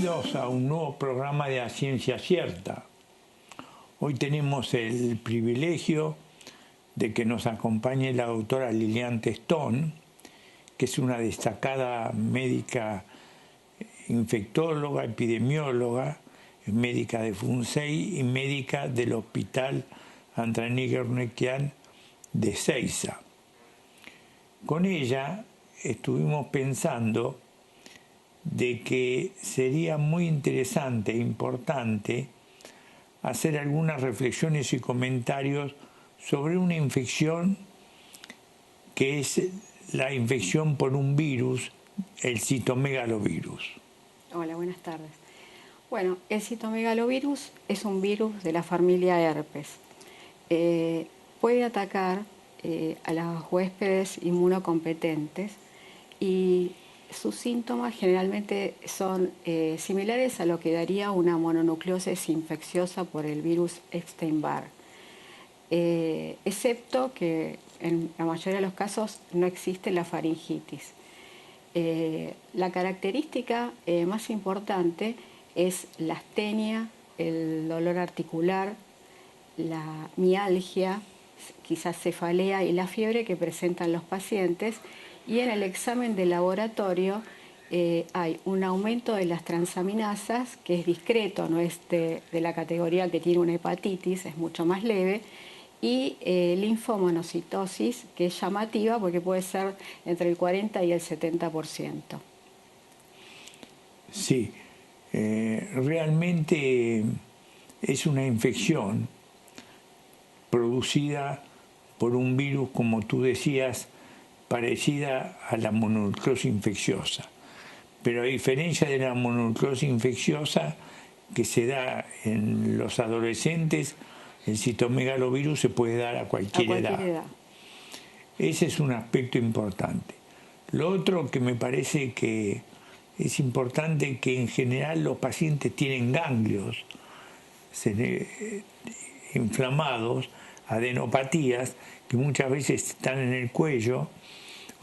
Bienvenidos a un nuevo programa de A Ciencia Cierta. Hoy tenemos el privilegio de que nos acompañe la doctora Lilian Testón, que es una destacada médica infectóloga, epidemióloga, médica de FUNSEI y médica del Hospital Andranik-Erneuquian de Ezeiza. Con ella estuvimos pensando de que sería muy interesante e importante hacer algunas reflexiones y comentarios sobre una infección que es la infección por un virus, el citomegalovirus. Hola, buenas tardes. Bueno, el citomegalovirus es un virus de la familia herpes. Puede atacar a los huéspedes inmunocompetentes y sus síntomas generalmente son similares a lo que daría una mononucleosis infecciosa por el virus Epstein-Barr, excepto que en la mayoría de los casos no existe la faringitis. La característica más importante es la astenia, el dolor articular, la mialgia, quizás cefalea y la fiebre que presentan los pacientes, y en el examen de laboratorio hay un aumento de las transaminasas que es discreto, no es de la categoría que tiene una hepatitis, es mucho más leve, y linfomonocitosis, que es llamativa porque puede ser entre el 40 y el 70%. Sí, realmente es una infección producida por un virus, como tú decías, parecida a la mononucleosis infecciosa. Pero a diferencia de la mononucleosis infecciosa que se da en los adolescentes, el citomegalovirus se puede dar a cualquier edad. Ese es un aspecto importante. Lo otro que me parece que es importante, que en general los pacientes tienen ganglios inflamados, adenopatías, que muchas veces están en el cuello,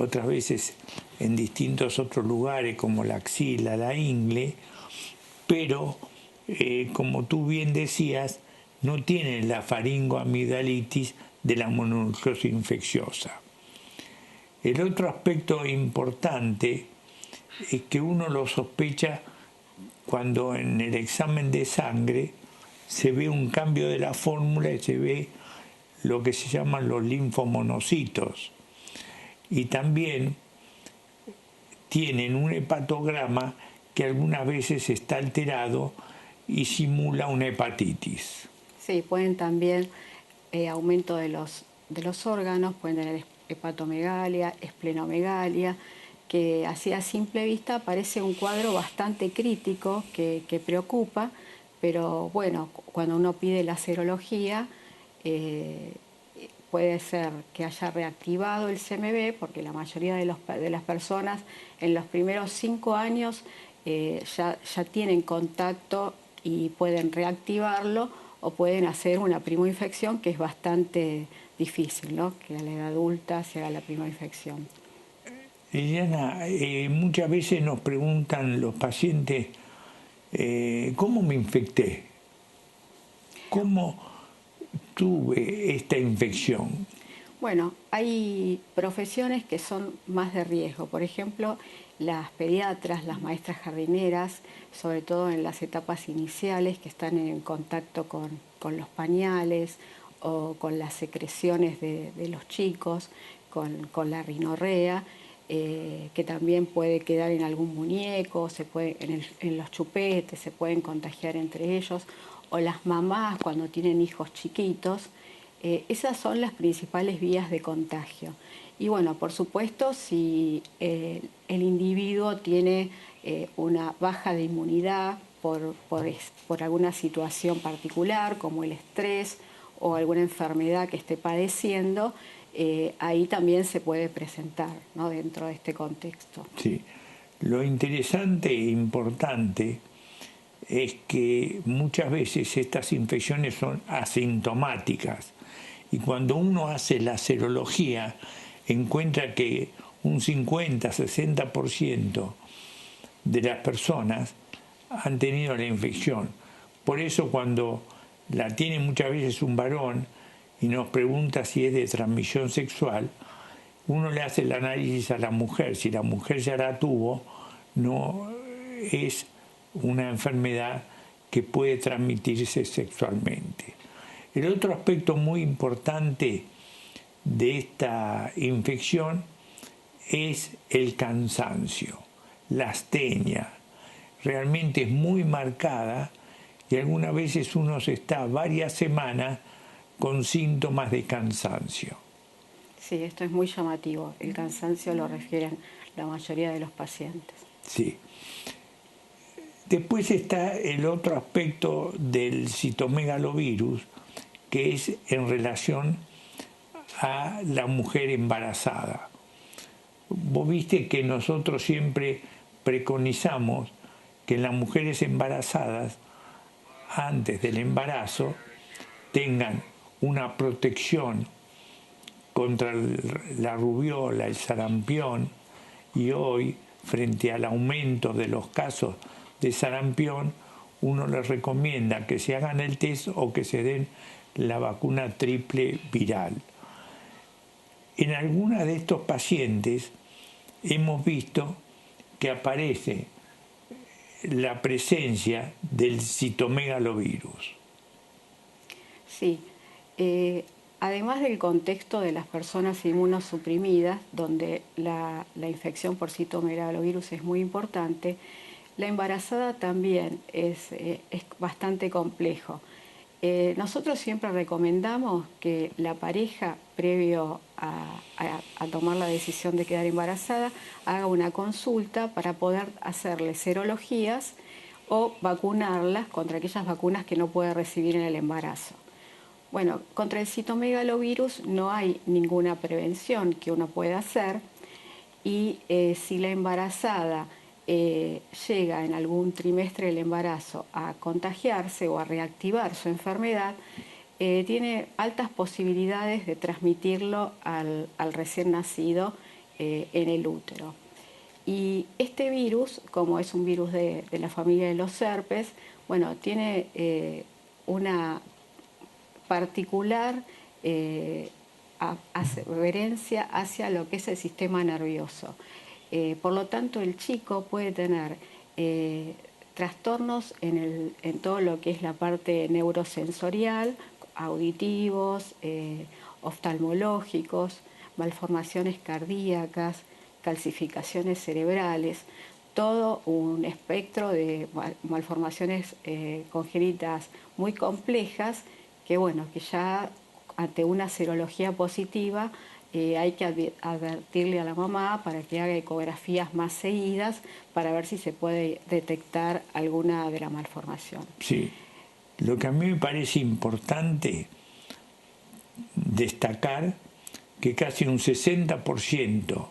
otras veces en distintos otros lugares como la axila, la ingle, pero como tú bien decías, no tienen la faringoamigdalitis de la mononucleosis infecciosa. El otro aspecto importante es que uno lo sospecha cuando en el examen de sangre se ve un cambio de la fórmula y se ve lo que se llaman los linfomonocitos. Y también tienen un hepatograma que algunas veces está alterado y simula una hepatitis. Sí, pueden también aumento de los órganos, pueden tener hepatomegalia, esplenomegalia, que así a simple vista parece un cuadro bastante crítico que preocupa, pero bueno, cuando uno pide la serología, puede ser que haya reactivado el CMV, porque la mayoría de las personas en los primeros 5 años ya tienen contacto y pueden reactivarlo, o pueden hacer una primoinfección, que es bastante difícil, ¿no? Que a la edad adulta se haga la primoinfección. Liliana, muchas veces nos preguntan los pacientes, ¿cómo me infecté? ¿Cómo tuve esta infección? Bueno, hay profesiones que son más de riesgo. Por ejemplo, las pediatras, las maestras jardineras, sobre todo en las etapas iniciales, que están en contacto con los pañales o con las secreciones de los chicos, con la rinorrea, que también puede quedar en algún muñeco, en los chupetes, se pueden contagiar entre ellos, o las mamás cuando tienen hijos chiquitos. Esas son las principales vías de contagio. Y bueno, por supuesto, si el individuo tiene una baja de inmunidad por alguna situación particular, como el estrés o alguna enfermedad que esté padeciendo, ahí también se puede presentar, ¿no?, dentro de este contexto. Sí, lo interesante e importante es que muchas veces estas infecciones son asintomáticas, y cuando uno hace la serología encuentra que un 50-60% de las personas han tenido la infección. Por eso cuando la tiene muchas veces un varón y nos pregunta si es de transmisión sexual, uno le hace el análisis a la mujer. Si la mujer ya la tuvo, no es una enfermedad que puede transmitirse sexualmente. El otro aspecto muy importante de esta infección es el cansancio, la astenia. Realmente es muy marcada y algunas veces uno se está varias semanas con síntomas de cansancio. Sí, esto es muy llamativo. El cansancio lo refieren la mayoría de los pacientes. Sí. Después está el otro aspecto del citomegalovirus, que es en relación a la mujer embarazada. Vos viste que nosotros siempre preconizamos que las mujeres embarazadas, antes del embarazo, tengan una protección contra la rubiola, el sarampión, y hoy, frente al aumento de los casos de sarampión, uno les recomienda que se hagan el test o que se den la vacuna triple viral. En algunos de estos pacientes hemos visto que aparece la presencia del citomegalovirus. Sí, además del contexto de las personas inmunosuprimidas, donde la infección por citomegalovirus es muy importante, la embarazada también es bastante complejo. Nosotros siempre recomendamos que la pareja, previo a tomar la decisión de quedar embarazada, haga una consulta para poder hacerle serologías o vacunarlas contra aquellas vacunas que no puede recibir en el embarazo. Bueno, contra el citomegalovirus no hay ninguna prevención que uno pueda hacer y si la embarazada llega en algún trimestre del embarazo a contagiarse o a reactivar su enfermedad, tiene altas posibilidades de transmitirlo al recién nacido en el útero. Y este virus, como es un virus de la familia de los herpes, bueno, tiene una particular adherencia hacia lo que es el sistema nervioso. Por lo tanto, el chico puede tener trastornos en todo lo que es la parte neurosensorial, auditivos, oftalmológicos, malformaciones cardíacas, calcificaciones cerebrales, todo un espectro de malformaciones congénitas muy complejas que, bueno, que ya ante una serología positiva hay que advertirle a la mamá para que haga ecografías más seguidas para ver si se puede detectar alguna de la malformación. Sí, lo que a mí me parece importante destacar que casi un 60%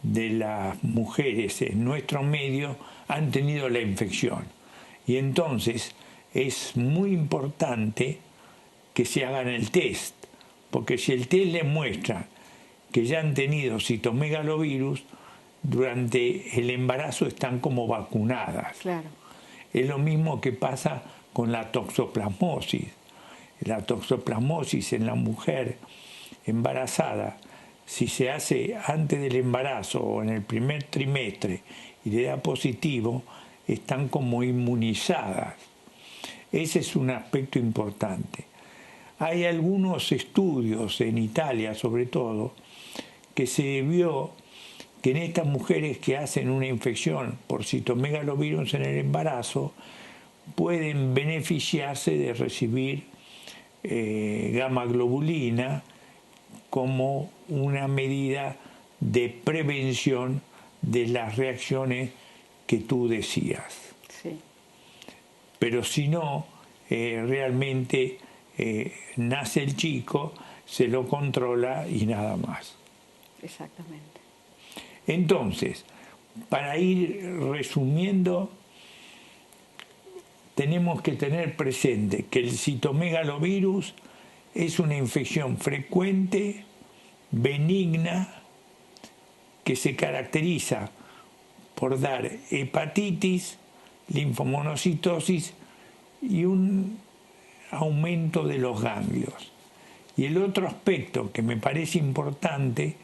de las mujeres en nuestro medio han tenido la infección. Y entonces es muy importante que se hagan el test, porque si el test les muestra que ya han tenido citomegalovirus, durante el embarazo están como vacunadas. Claro. Es lo mismo que pasa con la toxoplasmosis. La toxoplasmosis en la mujer embarazada, si se hace antes del embarazo o en el primer trimestre y le da positivo, están como inmunizadas. Ese es un aspecto importante. Hay algunos estudios en Italia, sobre todo, que se vio que en estas mujeres que hacen una infección por citomegalovirus en el embarazo pueden beneficiarse de recibir gamma globulina como una medida de prevención de las reacciones que tú decías. Sí. Pero si no, realmente nace el chico, se lo controla y nada más. Exactamente. Entonces, para ir resumiendo, tenemos que tener presente que el citomegalovirus es una infección frecuente, benigna, que se caracteriza por dar hepatitis, linfomonocitosis y un aumento de los ganglios. Y el otro aspecto que me parece importante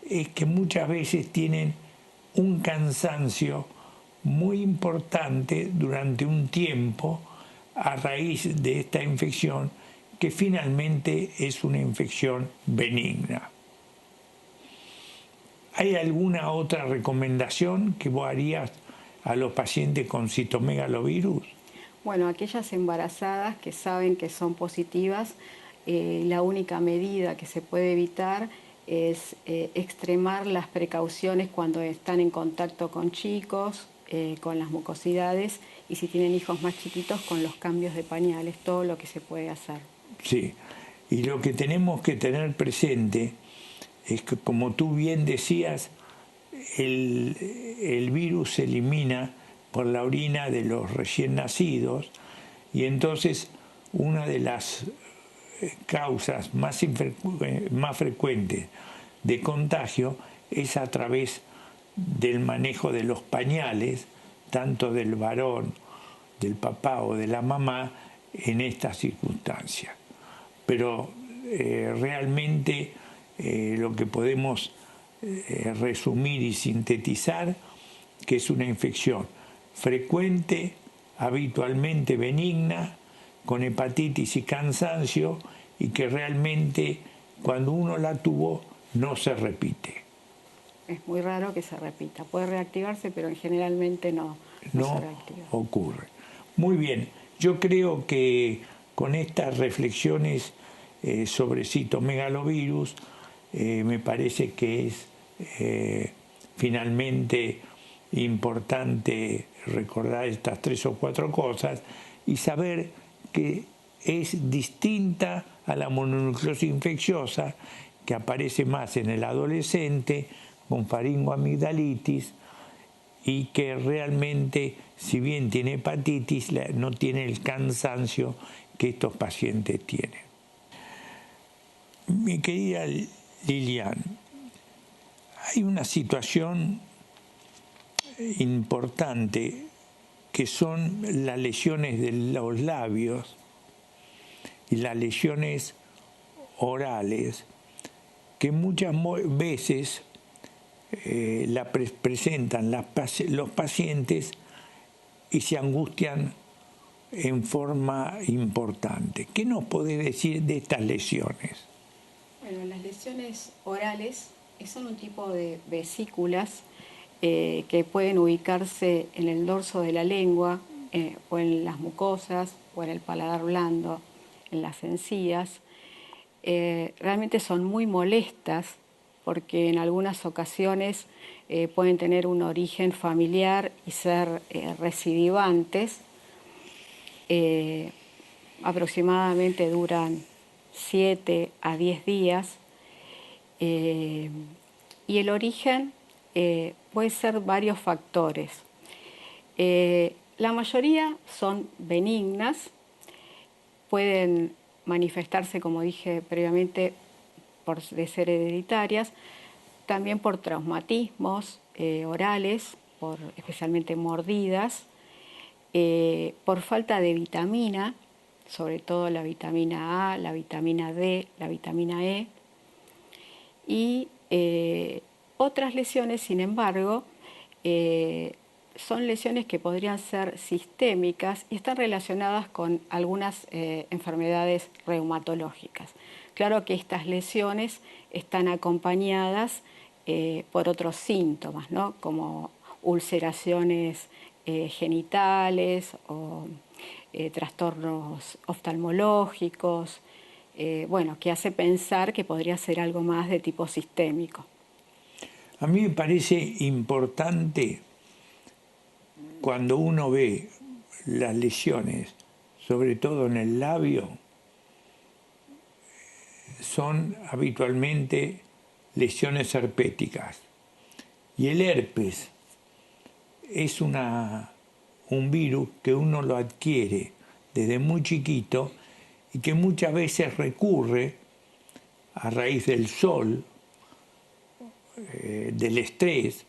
es que muchas veces tienen un cansancio muy importante durante un tiempo a raíz de esta infección, que finalmente es una infección benigna. ¿Hay alguna otra recomendación que vos harías a los pacientes con citomegalovirus? Bueno, aquellas embarazadas que saben que son positivas, la única medida que se puede evitar es extremar las precauciones cuando están en contacto con chicos, con las mucosidades, y si tienen hijos más chiquitos, con los cambios de pañales, todo lo que se puede hacer. Sí, y lo que tenemos que tener presente es que, como tú bien decías, el virus se elimina por la orina de los recién nacidos, y entonces una de las causas más frecuentes de contagio es a través del manejo de los pañales, tanto del varón, del papá o de la mamá, en estas circunstancias. Pero realmente lo que podemos resumir y sintetizar, que es una infección frecuente, habitualmente benigna, con hepatitis y cansancio, y que realmente cuando uno la tuvo no se repite. Es muy raro que se repita. Puede reactivarse, pero generalmente no se reactiva. Ocurre. Muy bien, yo creo que con estas reflexiones sobre citomegalovirus, me parece que es finalmente importante recordar estas 3 o 4 cosas y saber que es distinta a la mononucleosis infecciosa, que aparece más en el adolescente con faringoamigdalitis, y que realmente, si bien tiene hepatitis, no tiene el cansancio que estos pacientes tienen. Mi querida Lilian, hay una situación importante que son las lesiones de los labios y las lesiones orales, que muchas veces la presentan los pacientes y se angustian en forma importante. ¿Qué nos podés decir de estas lesiones? Bueno, las lesiones orales son un tipo de vesículas que pueden ubicarse en el dorso de la lengua, o en las mucosas, o en el paladar blando, en las encías. Realmente son muy molestas porque en algunas ocasiones pueden tener un origen familiar y ser recidivantes. Aproximadamente duran 7 a 10 días, y el origen puede ser varios factores. La mayoría son benignas, pueden manifestarse, como dije previamente, de ser hereditarias, también por traumatismos orales, especialmente mordidas, por falta de vitamina, sobre todo la vitamina A, la vitamina D, la vitamina E, y otras lesiones, sin embargo, son lesiones que podrían ser sistémicas y están relacionadas con algunas enfermedades reumatológicas. Claro que estas lesiones están acompañadas por otros síntomas, ¿no? Como ulceraciones genitales o trastornos oftalmológicos, bueno, que hace pensar que podría ser algo más de tipo sistémico. A mí me parece importante, cuando uno ve las lesiones, sobre todo en el labio, son habitualmente lesiones herpéticas. Y el herpes es un virus que uno lo adquiere desde muy chiquito y que muchas veces recurre a raíz del sol, del estrés,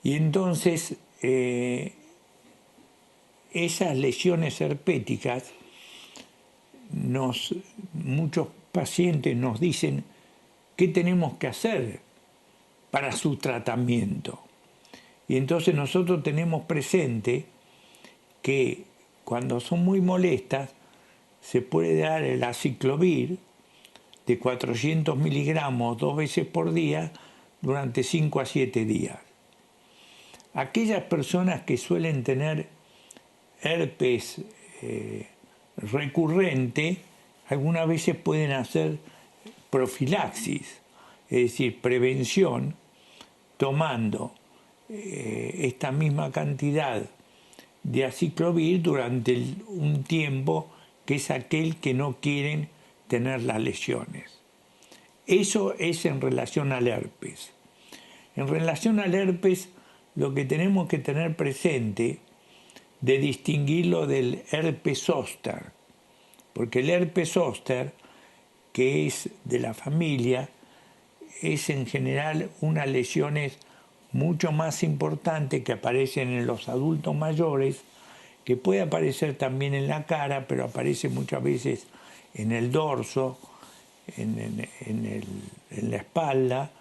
y entonces esas lesiones herpéticas, muchos pacientes nos dicen qué tenemos que hacer para su tratamiento. Y entonces nosotros tenemos presente que cuando son muy molestas se puede dar el aciclovir de 400 miligramos 2 veces por día durante 5 a 7 días. Aquellas personas que suelen tener herpes recurrente, algunas veces pueden hacer profilaxis, es decir, prevención, tomando esta misma cantidad de aciclovir durante un tiempo que es aquel que no quieren tener las lesiones. Eso es en relación al herpes. En relación al herpes, lo que tenemos que tener presente de distinguirlo del herpes zóster, porque el herpes zóster, que es de la familia, es en general unas lesiones mucho más importantes que aparecen en los adultos mayores, que puede aparecer también en la cara, pero aparece muchas veces en el dorso, en la espalda,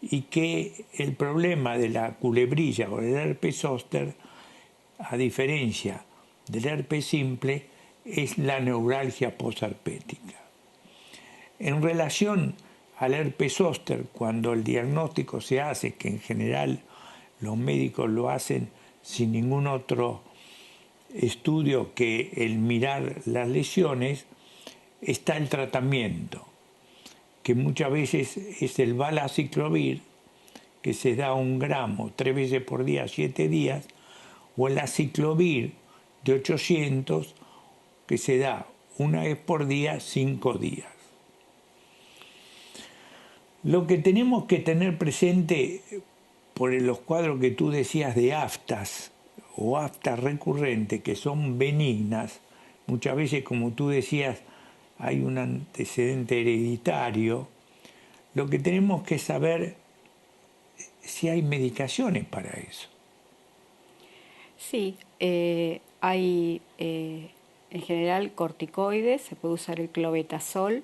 y que el problema de la culebrilla o del herpes zóster, a diferencia del herpes simple, es la neuralgia posherpética. En relación al herpes zóster, cuando el diagnóstico se hace, que en general los médicos lo hacen sin ningún otro estudio que el mirar las lesiones, está el tratamiento, que muchas veces es el valaciclovir, que se da 1 gramo 3 veces por día, 7 días, o el aciclovir de 800, que se da 1 vez por día, 5 días. Lo que tenemos que tener presente por los cuadros que tú decías de aftas o aftas recurrentes, que son benignas, muchas veces, como tú decías, hay un antecedente hereditario. Lo que tenemos que saber si hay medicaciones para eso. Sí, hay en general corticoides, se puede usar el clobetasol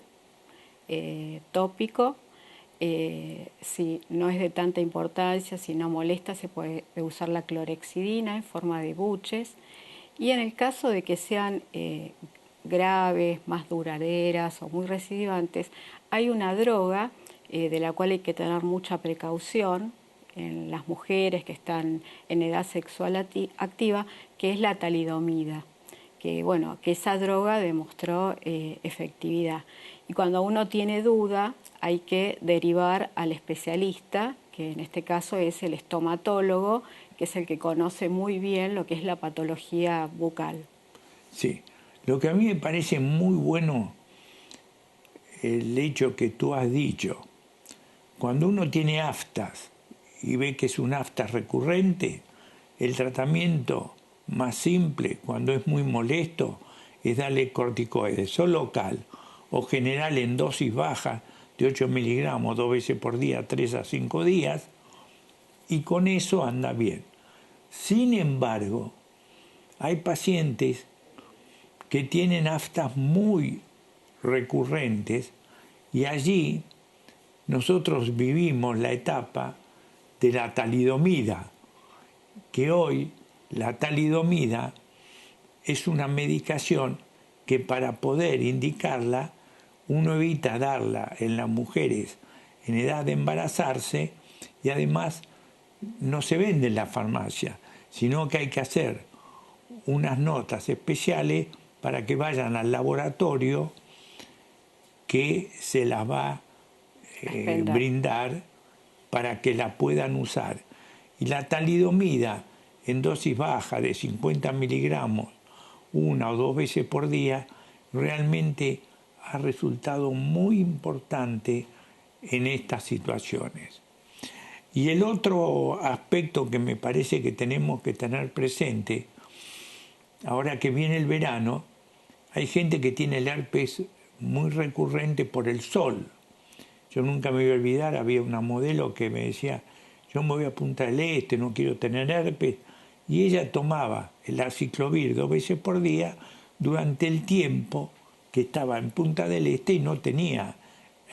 tópico. Si no es de tanta importancia, si no molesta, se puede usar la clorexidina en forma de buches. Y en el caso de que sean graves, más duraderas o muy recidivantes, hay una droga de la cual hay que tener mucha precaución en las mujeres que están en edad sexual activa, que es la talidomida, que esa droga demostró efectividad. Y cuando uno tiene duda, hay que derivar al especialista, que en este caso es el estomatólogo, que es el que conoce muy bien lo que es la patología bucal. Sí, lo que a mí me parece muy bueno el hecho que tú has dicho, cuando uno tiene aftas y ve que es un afta recurrente, el tratamiento más simple, cuando es muy molesto, es darle corticoides, o local o general en dosis baja de 8 miligramos 2 veces por día, 3 a 5 días, y con eso anda bien. Sin embargo, hay pacientes que tienen aftas muy recurrentes y allí nosotros vivimos la etapa de la talidomida, que hoy la talidomida es una medicación que para poder indicarla uno evita darla en las mujeres en edad de embarazarse y además no se vende en la farmacia, sino que hay que hacer unas notas especiales para que vayan al laboratorio que se las va a brindar para que la puedan usar. Y la talidomida en dosis baja de 50 miligramos 1 o 2 veces por día realmente ha resultado muy importante en estas situaciones. Y el otro aspecto que me parece que tenemos que tener presente, ahora que viene el verano, hay gente que tiene el herpes muy recurrente por el sol. Yo nunca me voy a olvidar, había una modelo que me decía, yo me voy a Punta del Este, no quiero tener herpes, y ella tomaba el aciclovir 2 veces por día durante el tiempo que estaba en Punta del Este y no tenía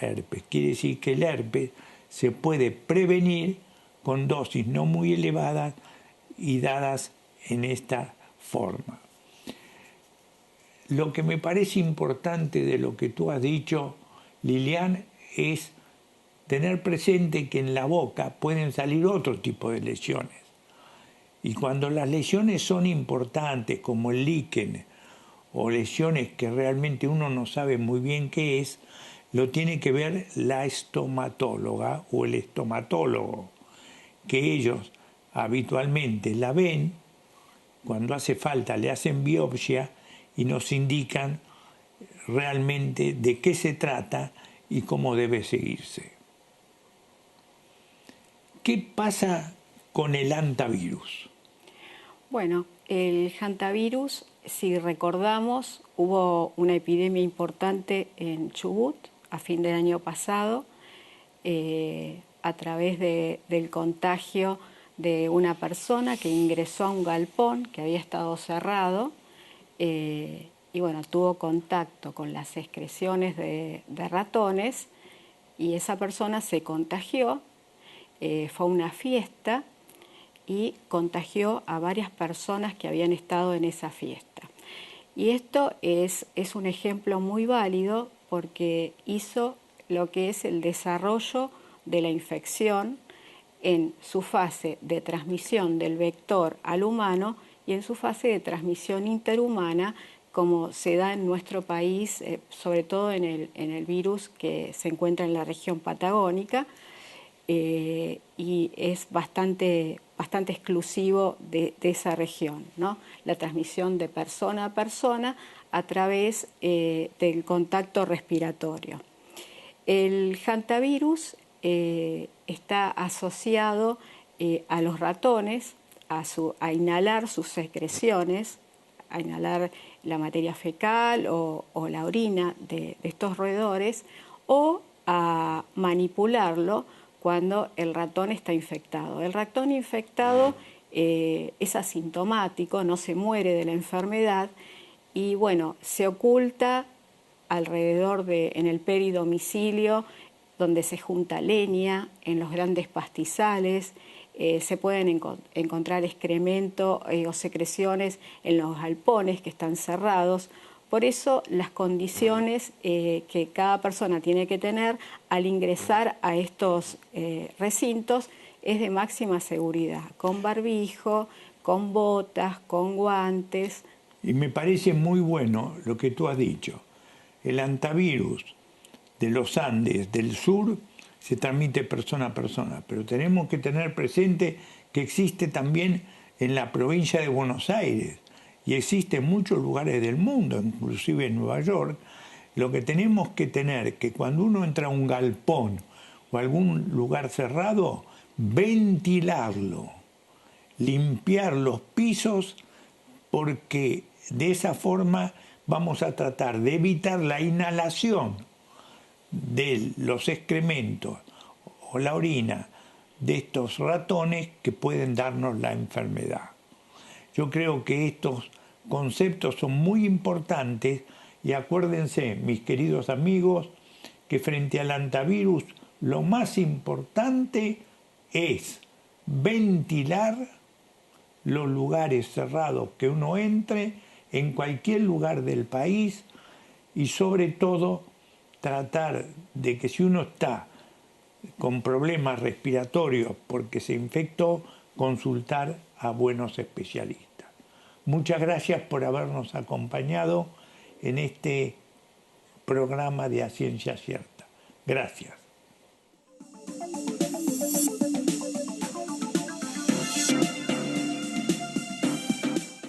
herpes. Quiere decir que el herpes se puede prevenir con dosis no muy elevadas y dadas en esta forma. Lo que me parece importante de lo que tú has dicho, Lilian, es tener presente que en la boca pueden salir otro tipo de lesiones. Y cuando las lesiones son importantes, como el líquen, o lesiones que realmente uno no sabe muy bien qué es, lo tiene que ver la estomatóloga o el estomatólogo, que ellos habitualmente la ven, cuando hace falta le hacen biopsia y nos indican realmente de qué se trata y cómo debe seguirse. ¿Qué pasa con el hantavirus? Bueno, el hantavirus, si recordamos, hubo una epidemia importante en Chubut a fin del año pasado a través del contagio de una persona que ingresó a un galpón que había estado cerrado y bueno, tuvo contacto con las excreciones de ratones y esa persona se contagió, fue a una fiesta y contagió a varias personas que habían estado en esa fiesta. Y esto es un ejemplo muy válido porque hizo lo que es el desarrollo de la infección en su fase de transmisión del vector al humano y en su fase de transmisión interhumana, como se da en nuestro país, sobre todo en el virus que se encuentra en la región patagónica, y es bastante exclusivo de esa región, ¿no? La transmisión de persona a persona a través del contacto respiratorio. El hantavirus está asociado a los ratones, a inhalar sus secreciones, a inhalar la materia fecal o la orina de estos roedores, o a manipularlo cuando el ratón está infectado. El ratón infectado es asintomático, no se muere de la enfermedad y bueno, se oculta alrededor en el peridomicilio, donde se junta leña, en los grandes pastizales, se pueden encontrar excremento o secreciones en los galpones que están cerrados. Por eso las condiciones que cada persona tiene que tener al ingresar a estos recintos es de máxima seguridad, con barbijo, con botas, con guantes. Y me parece muy bueno lo que tú has dicho. El hantavirus de los Andes del sur se transmite persona a persona, pero tenemos que tener presente que existe también en la provincia de Buenos Aires y existe en muchos lugares del mundo, inclusive en Nueva York. Lo que tenemos que tener que cuando uno entra a un galpón o algún lugar cerrado, ventilarlo, limpiar los pisos, porque de esa forma vamos a tratar de evitar la inhalación de los excrementos o la orina de estos ratones que pueden darnos la enfermedad. Yo creo que estos conceptos son muy importantes y acuérdense, mis queridos amigos, que frente al hantavirus lo más importante es ventilar los lugares cerrados que uno entre en cualquier lugar del país y sobre todo tratar de que si uno está con problemas respiratorios porque se infectó, consultar a buenos especialistas. Muchas gracias por habernos acompañado en este programa de A Ciencia Cierta. Gracias.